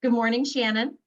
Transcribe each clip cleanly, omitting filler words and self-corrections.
Good morning, Shannon.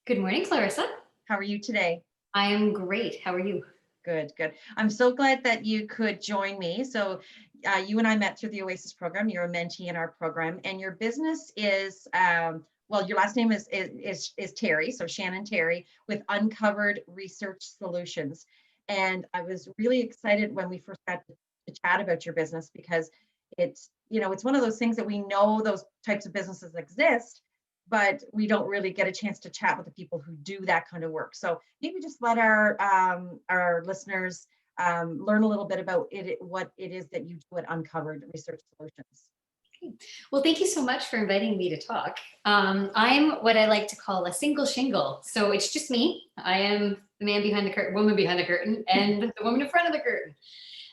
Good morning, Clarissa. How are you today? I am great. How are you? Good, good. I'm so glad that you could join me. You and I met through the Oasis program. You're a mentee in our program, and your business is well, your last name is Terry, so Shannon Terry with Uncovered Research Solutions. And I was really excited when we first got to chat about your business because it's one of those things that we know those types of businesses exist, but we don't really get a chance to chat with the people who do that kind of work. So maybe just let our listeners learn a little bit about what it is that you do at Uncovered Research Solutions. Well, thank you so much for inviting me to talk. I'm what I like to call a single shingle. So it's just me. I am the man behind the curtain, woman behind the curtain, and the woman in front of the curtain.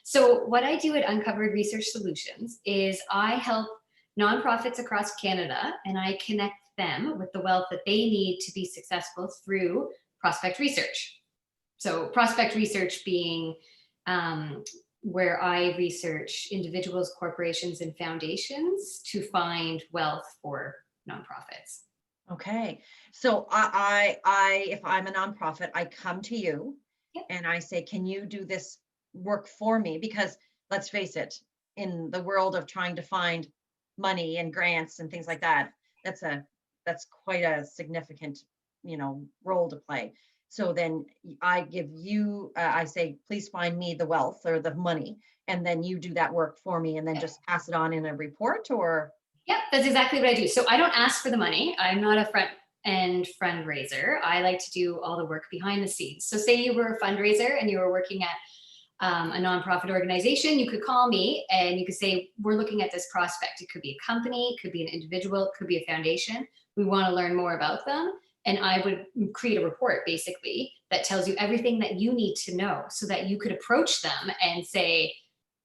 So what I do at Uncovered Research Solutions is I help nonprofits across Canada and I connect them with the wealth that they need to be successful through prospect research. So prospect research being where I research individuals, corporations, and foundations to find wealth for nonprofits. Okay, so if I'm a nonprofit, I come to you Yep. and I say, can you do this work for me? Because let's face it, in the world of trying to find money and grants and things like that, that's a that's quite a significant, role to play. So then I give you, I say, please find me the wealth or the money, and then you do that work for me, and then just pass it on in a report, or Yep, that's exactly what I do. So I don't ask for the money. I'm not a front end fundraiser. I like to do all the work behind the scenes. So say you were a fundraiser and you were working at a nonprofit organization, you could call me and you could say, we're looking at this prospect. It could be a company, it could be an individual, it could be a foundation. We want to learn more about them. And I would create a report basically that tells you everything that you need to know so that you could approach them and say,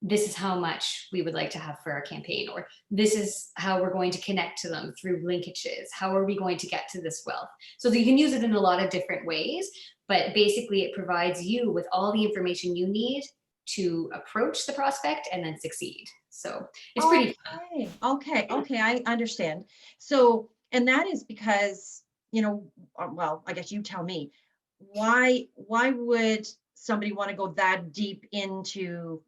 this is how much we would like to have for our campaign, or this is how we're going to connect to them through linkages. How are we going to get to this wealth? So that you can use it in a lot of different ways, but basically it provides you with all the information you need to approach the prospect and then succeed. So it's pretty fun. okay, I understand. So, and that is because, well, I guess you tell me, why would somebody want to go that deep into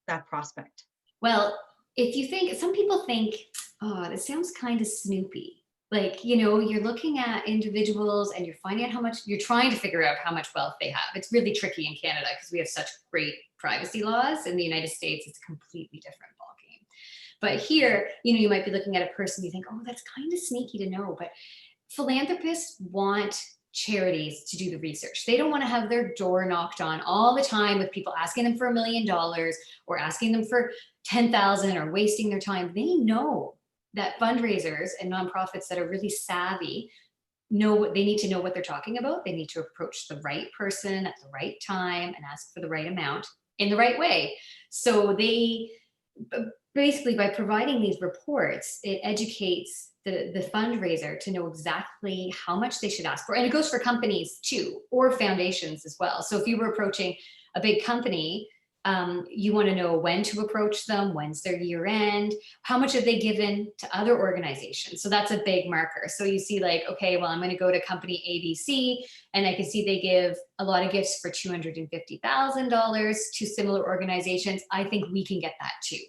that prospect? Well, if you think, some people think, oh, this sounds kind of snoopy. Like, you're looking at individuals and you're finding out how much, you're trying to figure out how much wealth they have. It's really tricky in Canada because we have such great privacy laws. In the United States, it's a completely different ballgame. But here, you might be looking at a person, you think, oh, that's kind of sneaky to know. But philanthropists want charities to do the research. They don't want to have their door knocked on all the time with people asking them for $1 million or asking them for 10,000 or wasting their time. They know that fundraisers and nonprofits that are really savvy know what they need to know what they're talking about. They need to approach the right person at the right time and ask for the right amount in the right way. So they basically, by providing these reports, it educates the fundraiser to know exactly how much they should ask for. And it goes for companies too, or foundations as well. So if you were approaching a big company, you want to know when to approach them, when's their year end, how much have they given to other organizations. So that's a big marker. So you see like, okay, well, I'm going to go to company ABC and I can see they give a lot of gifts for $250,000 to similar organizations. I think we can get that too.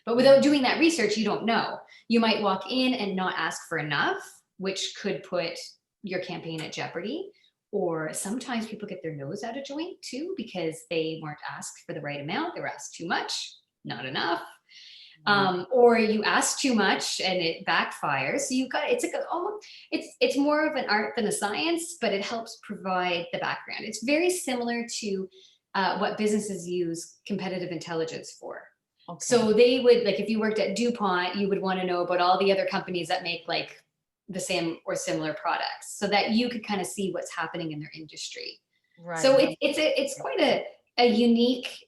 But without doing that research, you don't know. You might walk in and not ask for enough, which could put your campaign at jeopardy. Or sometimes people get their nose out of joint too because they weren't asked for the right amount. They were asked too much, not enough. Or you ask too much and it backfires. So you've got, it's more of an art than a science, but it helps provide the background. It's very similar to what businesses use competitive intelligence for. Okay. So they would, like, if you worked at DuPont, you would want to know about all the other companies that make like the same or similar products so that you could kind of see what's happening in their industry. Right. So it's quite a unique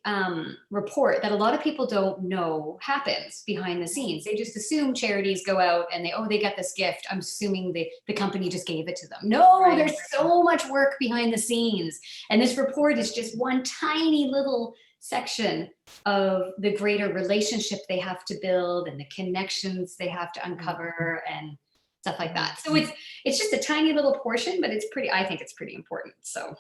report that a lot of people don't know happens behind the scenes. They just assume charities go out and they got this gift. I'm assuming the company just gave it to them. No, Right. There's so much work behind the scenes. And this report is just one tiny little section of the greater relationship they have to build and the connections they have to uncover. And stuff like Mhm. that. So it's just a tiny little portion, but I think it's pretty important. So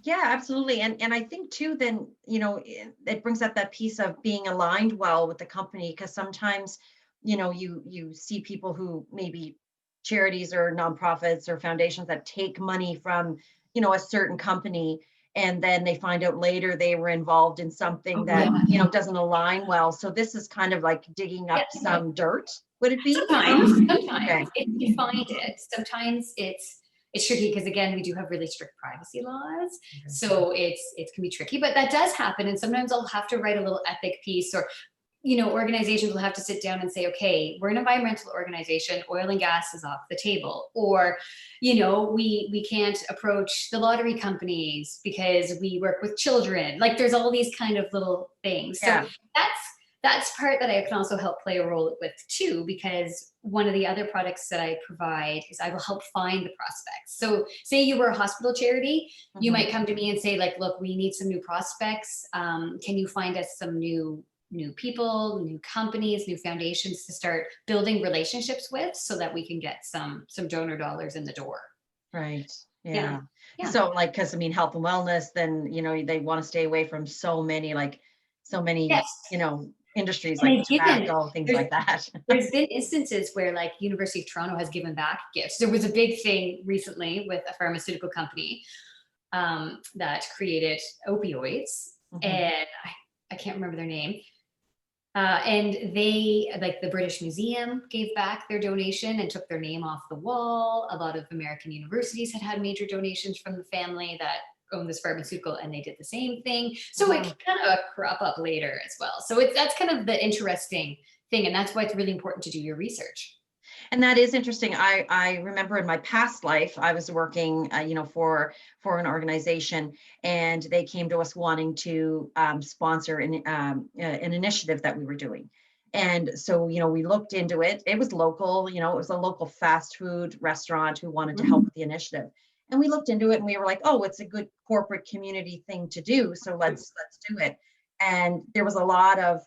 Yeah, absolutely. And I think too, then, it brings up that piece of being aligned well with the company, because sometimes, you see people who maybe charities or nonprofits or foundations that take money from, a certain company, and then they find out later they were involved in something oh that, yeah, doesn't align well. So this is kind of like digging yeah. up some dirt, would it be? Sometimes Okay. if you find it, sometimes it's tricky because again, we do have really strict privacy laws, Okay. so it can be tricky. But that does happen, and sometimes I'll have to write a little ethic piece, or organizations will have to sit down and say, okay, we're an environmental organization, oil and gas is off the table, or we can't approach the lottery companies because we work with children. Like there's all these kind of little things. So Yeah. that's part that I can also help play a role with too, because one of the other products that I provide is I will help find the prospects. So say you were a hospital charity, you Mhm. might come to me and say like, look, we need some new prospects. Can you find us some new people, new companies, new foundations to start building relationships with, so that we can get some donor dollars in the door. Right. Yeah. Yeah. Yeah. So like, because I mean, health and wellness, then, they want to stay away from so many, Yes. industries And like they've given tobacco, things there's like that. there's been instances where like University of Toronto has given back gifts. There was a big thing recently with a pharmaceutical company that created opioids, Mhm. and I can't remember their name. And they, like the British Museum, gave back their donation and took their name off the wall. A lot of American universities had major donations from the family that owned this pharmaceutical, and they did the same thing. So it Wow. can kind of crop up later as well. So that's kind of the interesting thing, and that's why it's really important to do your research. And that is interesting. I remember in my past life, I was working, for an organization, and they came to us wanting to sponsor an initiative that we were doing. And so, we looked into it. It was local, it was a local fast food restaurant who wanted to help Mhm. with the initiative. And we looked into it, and we were like, oh, it's a good corporate community thing to do. So let's do it. And there was a lot of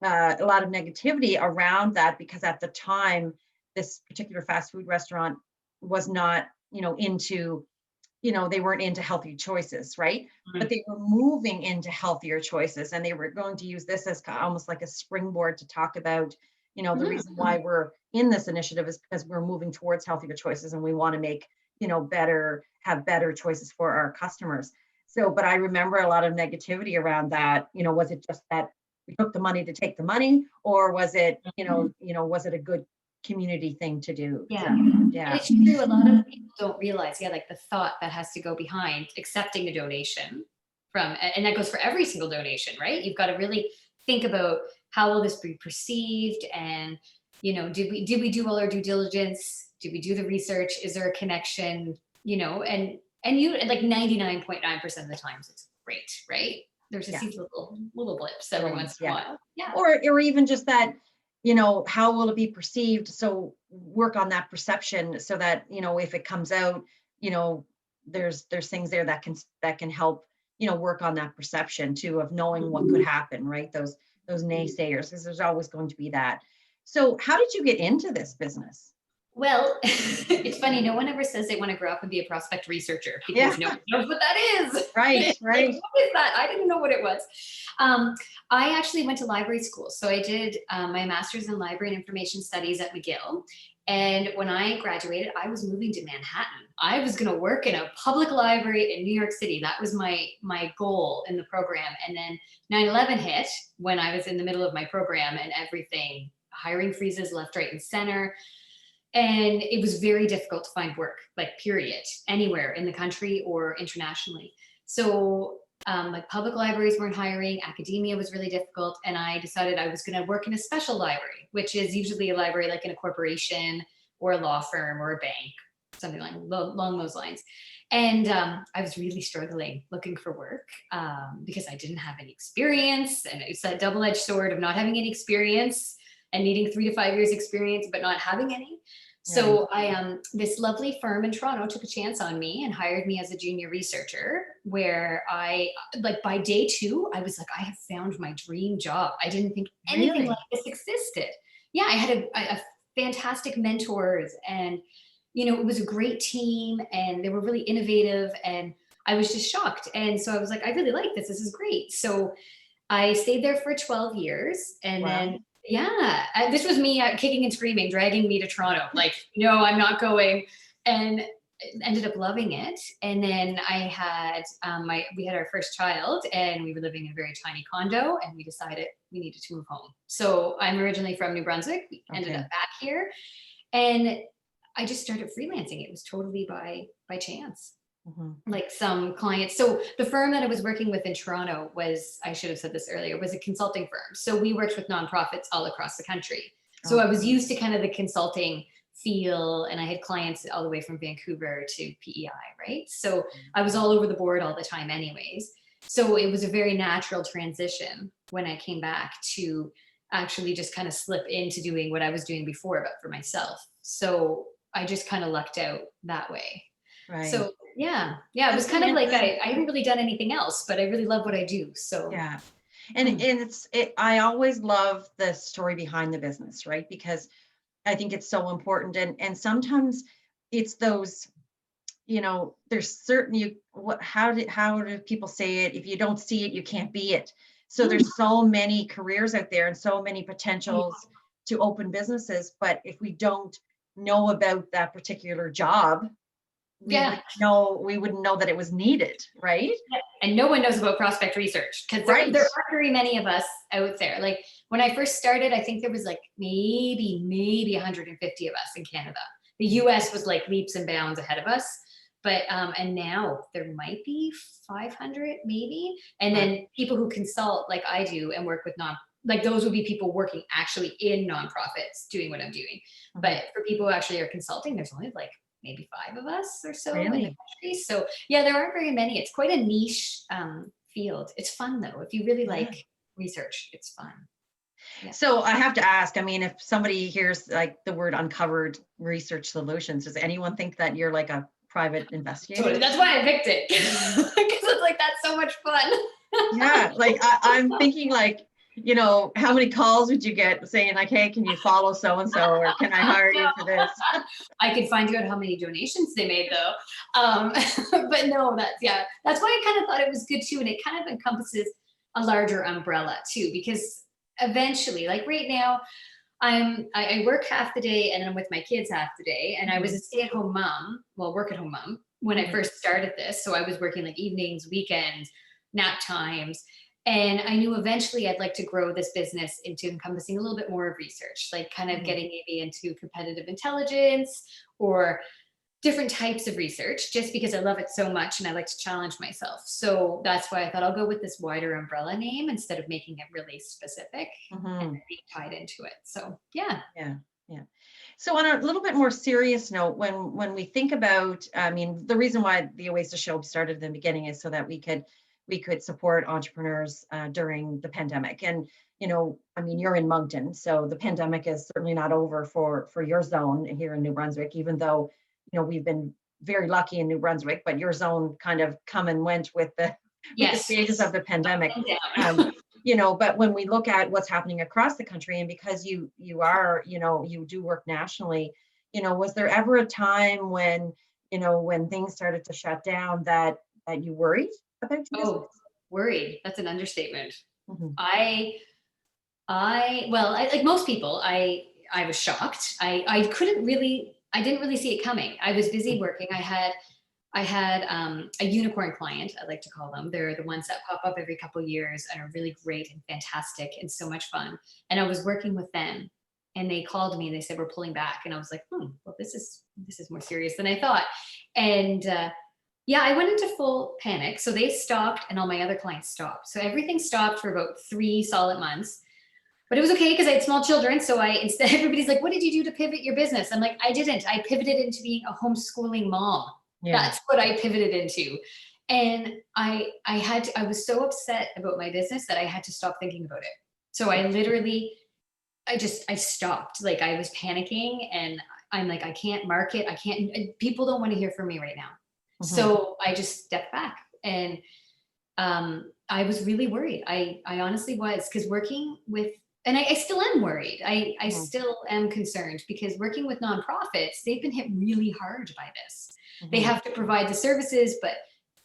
negativity around that, because at the time, this particular fast food restaurant was not, they weren't into healthy choices, right? But Mhm. they were moving into healthier choices, and they were going to use this as almost like a springboard to talk about, the Mhm. reason why we're in this initiative is because we're moving towards healthier choices, and we want to make, have better choices for our customers. So, but I remember a lot of negativity around that. Was it just that we took the money to take the money, or was it, was it a good community thing to do? Yeah. So, And yeah. it's true, a lot of people don't realize, yeah, like the thought that has to go behind accepting a donation and that goes for every single donation, right? You've got to really think about how will this be perceived, and did we do all our due diligence? Did we do the research? Is there a connection? And you like 99.9% of the times it's great, right? There's just Yeah. these little blips every Little once ones, in a yeah. while. Yeah. Or even just that, how will it be perceived? So work on that perception, so that, if it comes out, you know, there's things there that can help, work on that perception too, of knowing what could happen, right? Those naysayers, because there's always going to be that. So how did you get into this business? Well, it's funny. No one ever says they want to grow up and be a prospect researcher Yeah, because no one knows what that is. right, It's like, right. what is that? I didn't know what it was. Um, I actually went to library school. So I did my master's in library and information studies at McGill. And when I graduated, I was moving to Manhattan. I was going to work in a public library in New York City. That was my goal in the program. And then 9/11 hit when I was in the middle of my program, and everything, hiring freezes left, right, and center, and it was very difficult to find work, like period, anywhere in the country or internationally. So like public libraries weren't hiring, academia was really difficult, and I decided I was going to work in a special library, which is usually a library like in a corporation or a law firm or a bank, something like along those lines. And I was really struggling looking for work because I didn't have any experience, and it's that double-edged sword of not having any experience and needing 3 to 5 years experience but not having any. Right. So this lovely firm in Toronto took a chance on me and hired me as a junior researcher, where I, like by day two, I was like, I have found my dream job. I didn't think anything like Really? this existed. Yeah, I had a fantastic mentors, and it was a great team, and they were really innovative, and I was just shocked. And so I was like, I really like this. This is great. So I stayed there for 12 years. And then, Wow. yeah, this was me kicking and screaming, dragging me to Toronto. Like, no, I'm not going. And ended up loving it. And then I had we had our first child, and we were living in a very tiny condo, and we decided we needed to move home. So I'm originally from New Brunswick. We ended up Okay. back here, and I just started freelancing. It was totally by chance. Mhm. Like some clients. So the firm that I was working with in Toronto was, I should have said this earlier, was a consulting firm. So we worked with nonprofits all across the country. So I Oh, was used to kind of the consulting feel, and I had clients all the way from Vancouver to PEI, right? So I was all over the board all the time anyways. So it was a very natural transition when I came back to actually just kind of slip into doing what I was doing before, but for myself. So I just kind of lucked out that way. right. So yeah, it was That's kind of like tremendous. I hadn't really done anything else, but I really love what I do. So Yeah. And mm, I always love the story behind the business, right? Because I think it's so important. And sometimes it's those, there's certain how do people say it? If you don't see it, you can't be it. So mm, there's so many careers out there and so many oh, potentials to open businesses. But if we don't know about that particular job, yeah. we wouldn't know that it was needed, right? And no one knows about prospect research because Right. there aren't very many of us out there. Like when I first started, I think there was like maybe 150 of us in Canada. The US was like leaps and bounds ahead of us. But and now there might be 500 maybe. And Wow. then people who consult like I do and work with like those would be people working actually in nonprofits doing what I'm doing. Mhm. But for people who actually are consulting, there's only like maybe 5 of us or so in the Really? country. So yeah, there aren't very many. It's quite a niche field. It's fun though. If you really Yeah. like research, it's fun. Yeah. So I have to ask, I mean, if somebody hears like the word uncovered research solutions, does anyone think that you're like a private Totally. investigator? That's why I picked it because it's like that's so much fun. Yeah, like I'm thinking like, how many calls would you get saying like, hey, can you follow so and so, or can I hire No, you for this? I could find out how many donations they made though. Um, but no, that's why I kind of thought it was good too, and it kind of encompasses a larger umbrella too, because eventually, like right now, I work half the day and I'm with my kids half the day. And I was Mhm, a stay-at-home mom, well, work-at-home mom when I mhm, first started this. So I was working like evenings, weekends, nap times. And I knew eventually I'd like to grow this business into encompassing a little bit more of research, like kind of mhm. getting maybe into competitive intelligence or different types of research, just because I love it so much and I like to challenge myself. So that's why I thought I'll go with this wider umbrella name instead of making it really specific and Mhm. being tied into it. So yeah. Yeah, yeah. So on a little bit more serious note, when we think about, I mean, the reason why the Oasis Show started in the beginning is so that we could support entrepreneurs during the pandemic. And I mean, you're in Moncton, so the pandemic is certainly not over for your zone here in New Brunswick, even though we've been very lucky in New Brunswick, but your zone kind of come and went with the with the Yes. stages of the pandemic. And Um, down. but when we look at what's happening across the country, and because you do work nationally, was there ever a time when things started to shut down that you worried about your Oh, business? worried. That's an understatement. Mhm, I well, like most people, I was shocked. I didn't really see it coming. I was busy mhm, working. I had a unicorn client, I like to call them. They're the ones that pop up every couple of years and are really great and fantastic and so much fun. And I was working with them, and they called me and they said we're pulling back, and I was like, well, this is more serious than I thought. And yeah, I went into full panic. So they stopped, and all my other clients stopped. So everything stopped for about 3 solid months. But it was okay because I had small children. So I instead everybody's like, what did you do to pivot your business? I'm like, I didn't. I pivoted into being a homeschooling mom. yeah. That's what I pivoted into. And I was so upset about my business that I had to stop thinking about it. So I literally I stopped. Like I was panicking, and I'm like, I can't market. I can't, people don't want to hear from me right now. Mhm, So I just stepped back, and I was really worried. I honestly was, because working with and I still am worried. I Mhm, still am concerned because working with nonprofits, they've been hit really hard by this. They mhm, have to provide the services, but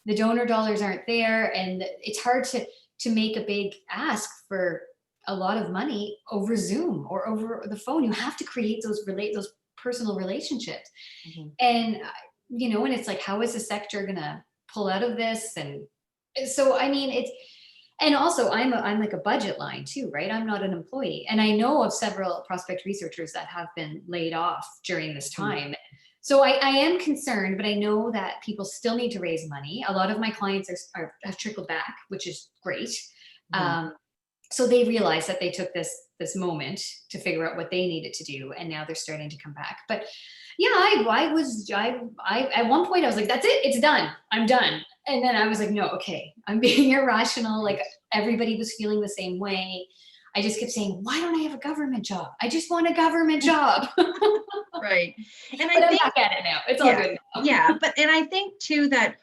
the donor dollars aren't there, and it's hard to make a big ask for a lot of money over Zoom or over the phone. You have to create those personal relationships, mhm. and and it's like, how is the sector gonna pull out of this? And so, I mean, it's, and also I'm like a budget line too, right? I'm not an employee. And I know of several prospect researchers that have been laid off during this Mhm, time. So I am concerned, but I know that people still need to raise money. A lot of my clients have trickled back, which is great. mhm. Um, so they realized that they took this moment to figure out what they needed to do, and now they're starting to come back. But yeah, I at one point I was like, that's it, it's done, I'm done. And then I was like, no, okay, I'm being irrational. Like, Right. everybody was feeling the same way. I just kept saying, why don't I have a government job? I just want a government job. Right. And I But I'm think, back at it now. It's all yeah, good now. yeah. But, and I think too that,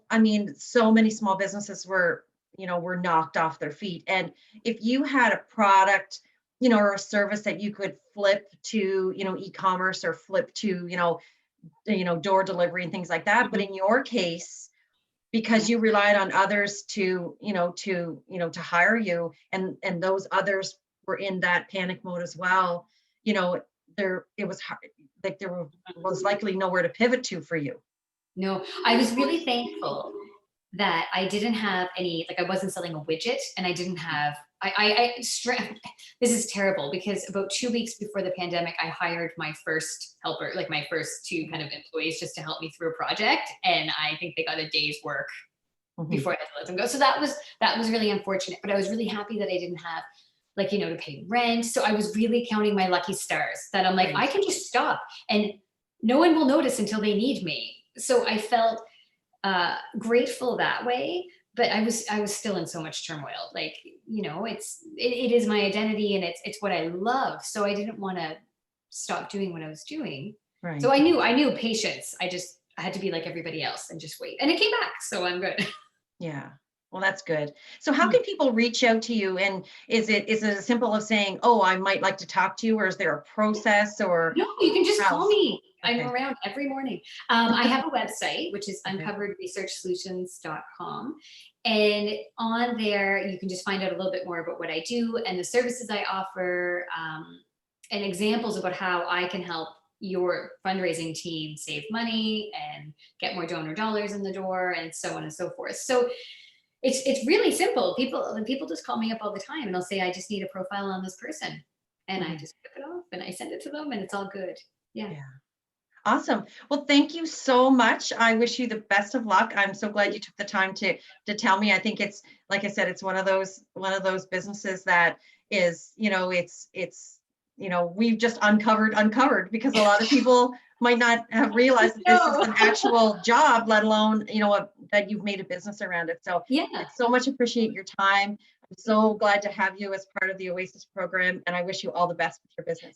I mean, so many small businesses were knocked off their feet. And if you had a product, or a service that you could flip to, e-commerce or flip to, door delivery and things like that. But Mhm. in your case, because Yeah. you relied on others to hire you, and those others were in that panic mode as well, you know there it was hard, like was likely nowhere to pivot to for you. No, I was really thankful that I didn't have any, like, I wasn't selling a widget, and I didn't have, this is terrible because about 2 weeks before the pandemic, I hired my first helper, like my first two kind Mhm, of employees, just to help me through a project. And I think they got a day's work mhm, before I had to let them go. So that was really unfortunate, but I was really happy that I didn't have, like, to pay rent. So I was really counting my lucky stars that I'm like, I right. can just stop and no one will notice until they need me. So I felt grateful that way. But I was still in so much turmoil. Like, it is my identity, and it's what I love. So I didn't want to stop doing what I was doing. So Right. I knew patience. I had to be like everybody else and just wait. And it came back. So I'm good. Yeah. Well, that's good. So how can people reach out to you? And is it as simple as saying, oh, I might like to talk to you, or is there a process, or No, you can just call how? me. I'm Okay. around every morning. I have a website, which is Okay. uncoveredresearchsolutions.com. And on there, you can just find out a little bit more about what I do and the services I offer, and examples about how I can help your fundraising team save money and get more donor dollars in the door, and so on and so forth. So it's really simple. People just call me up all the time and they'll say, I just need a profile on this person. And I Mhm. just rip it off and I send it to them, and it's all good. Yeah. Yeah. Awesome. Well, thank you so much. I wish you the best of luck. I'm so glad you took the time to tell me. I think it's, like I said, it's one of those businesses that is, we've just uncovered, because a lot of people might not have realized that this is No. an actual job, let alone, that you've made a business around it. So I Yeah. so much appreciate your time. I'm so glad to have you as part of the Oasis program, and I wish you all the best with your business.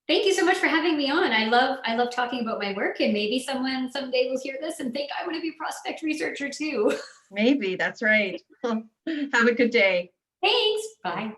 Thank you so much for having me on. I love talking about my work, and maybe someone someday will hear this and think I want to be a prospect researcher too. Maybe that's right. Have a good day. Thanks. Bye. Bye.